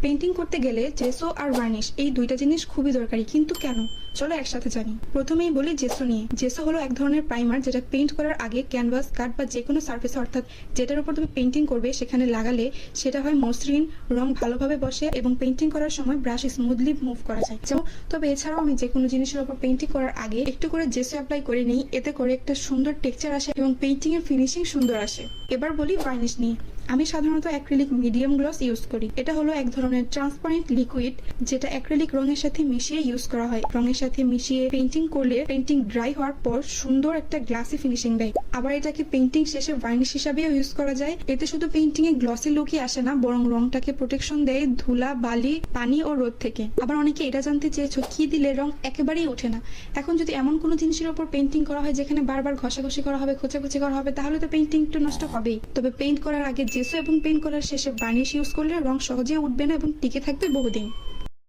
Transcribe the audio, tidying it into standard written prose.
Painting করতে গেলে জেসো আর varnish এই দুইটা জিনিস খুবই দরকারি, কিন্তু কেন চলো একসাথে জানি। প্রথমেই বলি জেসো নিয়ে। জেসো হলো এক ধরনের প্রাইমার যেটা পেইন্ট করার আগে ক্যানভাস, কাঠ বা যে কোনো সার্ফেসে অর্থাৎ যেটার উপর তুমি পেইন্টিং করবে সেখানে লাগালে সেটা হয় মসৃণ, রং ভালোভাবে বসে এবং পেইন্টিং করার সময় ব্রাশ স্মুথলি মুভ করা যায়। তবে এছাড়াও আমি যে কোনো জিনিসের উপর পেইন্টিং করার আগে একটু করে জেসো অ্যাপ্লাই করে নিই, এতে করে একটা সুন্দর টেক্সচার আসে এবং পেইন্টিং এর ফিনিশিং সুন্দর আসে। এবার বলি ভার্নিশ নিয়ে। আমি সাধারণত অ্যাক্রিলিক মিডিয়াম গ্লস ইউজ করি। এটা হলো এক ধরনের ট্রান্সপারেন্ট লিকুইড যেটা অ্যাক্রিলিক রঙের সাথে মিশিয়ে ইউজ করা হয়। রঙের সাথে মিশিয়ে পেইন্টিং করলে পেইন্টিং ড্রাই হওয়ার পর সুন্দর একটা গ্লাসি ফিনিশিং দেয়। আবার এটাকে পেইন্টিং শেষে ভার্নিশ হিসাবেও ইউজ করা যায়। এতে শুধু পেইন্টিং এ গ্লসি লুকই আসে না, বরং রংটাকে প্রোটেকশন দেয় ধুলা, বালি, পানি ও রোদ থেকে। আবার অনেকে এটা জানতে চেয়েছো কি দিলে রং একেবারেই ওঠে না। এখন যদি এমন কোনো জিনিসের উপর পেইন্টিং করা হয় যেখানে বারবার ঘষাঘষি করা হবে, খোঁচাখুচি করা হবে, তাহলে তো পেইন্টিং একটু নষ্ট হবেই। তবে পেইন্ট করার আগে জেসো এবং পেইন্ট করার শেষে ভার্নিশ ইউজ করলে রং সহজে উঠবে না এবং টিকে থাকবে বহুদিন।